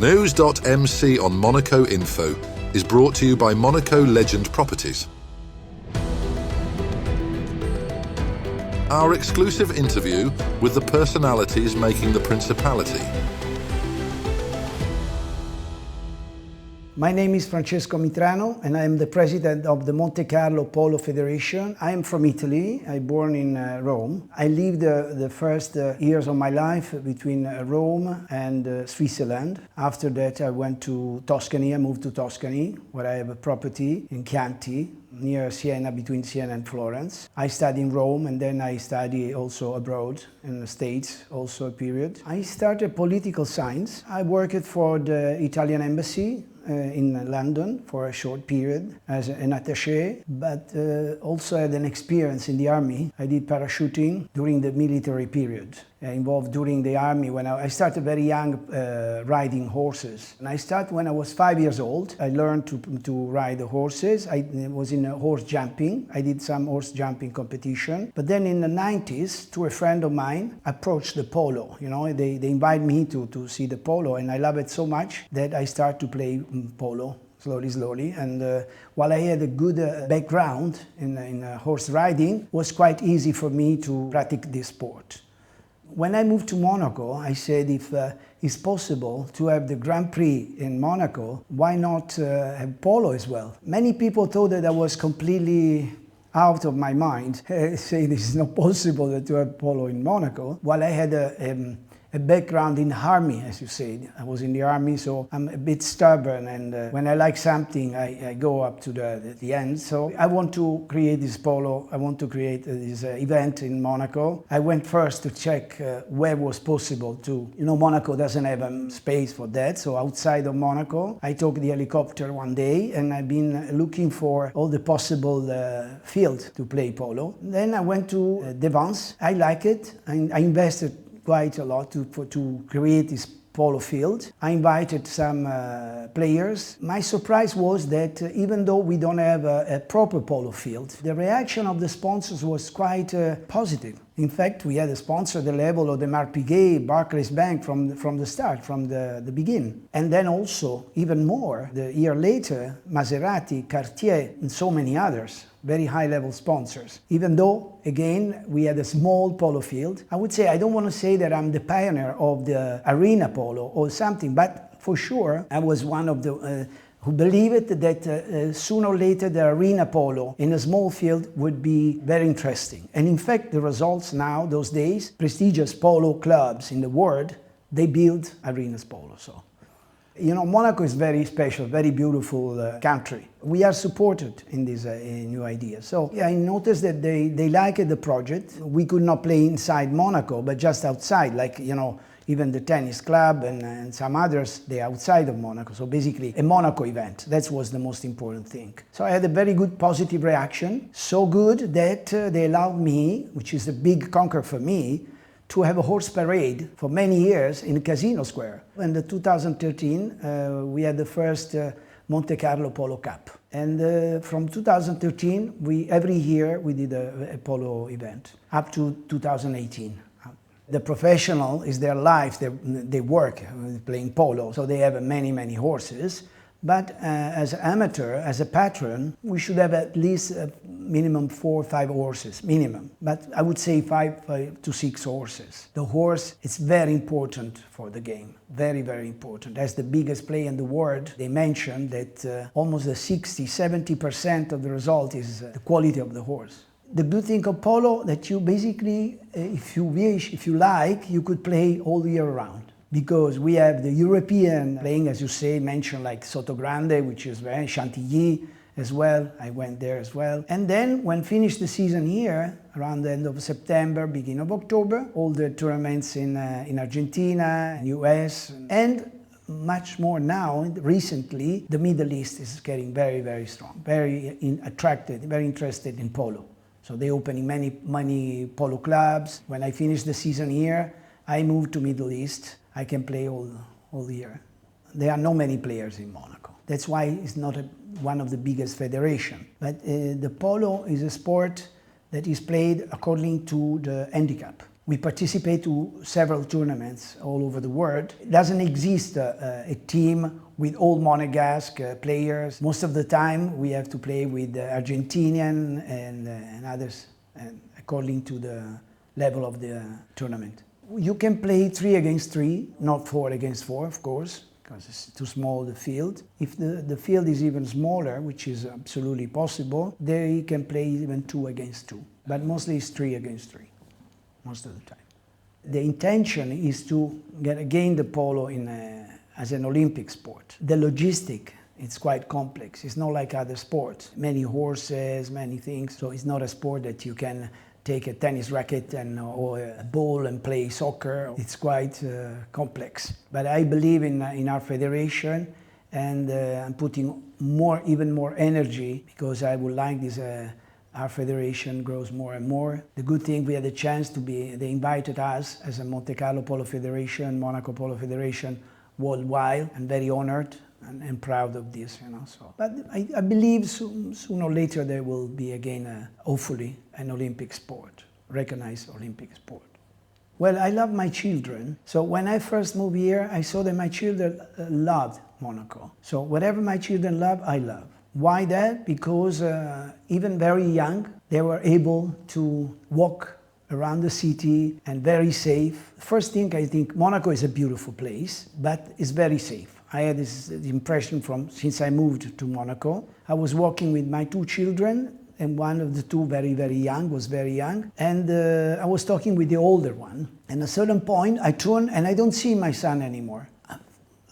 News.mc on Monaco Info is brought to you by Monaco Legend Properties. Our exclusive interview with the personalities making the Principality. My name is Francesco Mitrano and I am the president of the Monte-Carlo Polo Federation. I am from Italy. I was born in Rome. I lived the first years of my life between Rome and Switzerland. After that I went to Tuscany. I moved to Tuscany where I have a property in Chianti, near Siena, between Siena and Florence. I studied in Rome and then I studied also abroad in the States, also a period. I started political science. I worked for the Italian embassy in London for a short period as an attaché, but also had an experience in the army. I did parachuting during the military period. Involved during the army when I started very young riding horses. And I started when I was 5 years old. I learned to ride the horses. I was in horse jumping. I did some horse jumping competition. But then in the 90s, to a friend of mine, approached the polo. You know, they invited me to see the polo, and I love it so much that I started to play polo. Slowly. And while I had a good background in horse riding, it was quite easy for me to practice this sport. When I moved to Monaco, I said if it's possible to have the Grand Prix in Monaco, why not have polo as well? Many people thought that I was completely out of my mind, saying this is not possible to have polo in Monaco, while I had a background in army, as you said. I was in the army, so I'm a bit stubborn, and when I like something, I go up to the end. So I want to create this polo, I want to create this event in Monaco. I went first to check where was possible to, Monaco doesn't have space for that, so outside of Monaco, I took the helicopter one day, and I've been looking for all the possible field to play polo. Then I went to Devance. I like it, and I invested quite a lot to create this polo field. I invited some players. My surprise was that even though we don't have a proper polo field, the reaction of the sponsors was quite positive. In fact, we had a sponsor at the level of the Marc Piguet, Barclays Bank from the start, from the beginning. And then also, even more, the year later, Maserati, Cartier, and so many others. Very high-level sponsors. Even though, again, we had a small polo field, I would say, I don't want to say that I'm the pioneer of the arena polo or something, but for sure, I was one of the who believed that sooner or later the arena polo in a small field would be very interesting. And in fact, the results now, those days, prestigious polo clubs in the world, they build arenas polo. So. Monaco is very special, very beautiful country. We are supported in this new idea. So I noticed that they liked the project. We could not play inside Monaco, but just outside, like, even the tennis club and some others, they're outside of Monaco. So basically a Monaco event. That was the most important thing. So I had a very good positive reaction. So good that they allowed me, which is a big conquer for me, to have a horse parade for many years in Casino Square. In 2013, we had the first Monte-Carlo Polo Cup. And from 2013, every year we did a polo event, up to 2018. The professional is their life, they work playing polo, so they have many horses. But as an amateur, as a patron, we should have at least minimum 4 or 5 horses, minimum. But I would say 5 to 6 horses. The horse is very important for the game, very important. As the biggest player in the world, they mentioned that almost 60–70% of the result is the quality of the horse. The good thing of polo that you basically, if you wish, if you like, you could play all year round. Because we have the European playing, as you say, mentioned like Sotogrande, which is very Chantilly as well. I went there as well. And then when finished the season here, around the end of September, beginning of October, all the tournaments in Argentina, US, and much more now, recently, the Middle East is getting very strong, very attracted, very interested in polo. So they opening many polo clubs. When I finished the season here, I moved to Middle East. I can play all year. There are not many players in Monaco. That's why it's not one of the biggest federations. But the polo is a sport that is played according to the handicap. We participate to several tournaments all over the world. It doesn't exist a team with all Monegasque players. Most of the time we have to play with Argentinian and others, and according to the level of the tournament. You can play 3 against 3, not 4 against 4, of course, because it's too small, the field. If the field is even smaller, which is absolutely possible, they can play even 2 against 2. But mostly it's 3 against 3, most of the time. The intention is to get again the polo as an Olympic sport. The logistic, it's quite complex. It's not like other sports. Many horses, many things. So it's not a sport that you can take a tennis racket or a ball and play soccer. It's quite complex. But I believe in our federation, and I'm putting even more energy, because I would like this. Our federation grows more and more. The good thing, we had a chance they invited us as a Monte-Carlo Polo Federation, Monaco Polo Federation worldwide. I'm very honored and proud of this, So, but I believe sooner or later there will be again, hopefully, an Olympic sport, recognized Olympic sport. Well, I love my children. So when I first moved here, I saw that my children loved Monaco. So whatever my children love, I love. Why that? Because even very young, they were able to walk around the city and very safe. First thing, I think Monaco is a beautiful place, but it's very safe. I had this impression since I moved to Monaco. I was walking with my 2 children, and one of the 2 was very young, and I was talking with the older one. And at a certain point, I turned and I don't see my son anymore.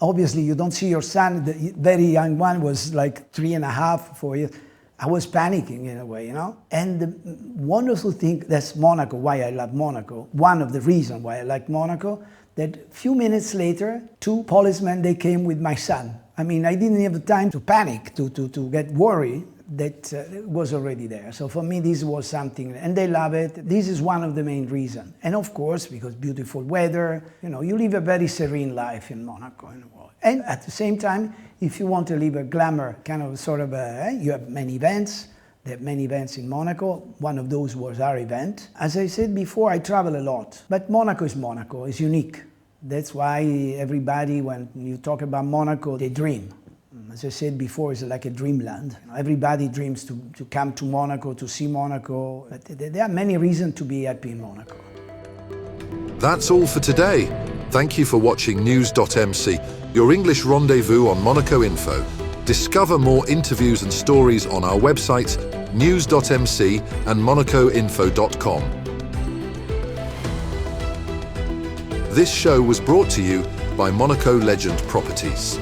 Obviously, you don't see your son. The very young one was like 3.5, 4 years. I was panicking in a way, And the wonderful thing, that's Monaco, why I love Monaco. One of the reasons why I like Monaco, that a few minutes later, 2 policemen, they came with my son. I mean, I didn't have the time to panic, to get worried. That was already there. So for me, this was something, and they love it. This is one of the main reasons. And of course, because beautiful weather, you live a very serene life in Monaco. And at the same time, if you want to live a glamour kind of you have many events. They have many events in Monaco. One of those was our event. As I said before, I travel a lot, but Monaco is unique. That's why everybody, when you talk about Monaco, they dream. As I said before, it's like a dreamland. Everybody dreams to come to Monaco, to see Monaco. But there are many reasons to be happy in Monaco. That's all for today. Thank you for watching News.mc, your English rendezvous on Monaco Info. Discover more interviews and stories on our websites, news.mc and monacoinfo.com. This show was brought to you by Monaco Legend Properties.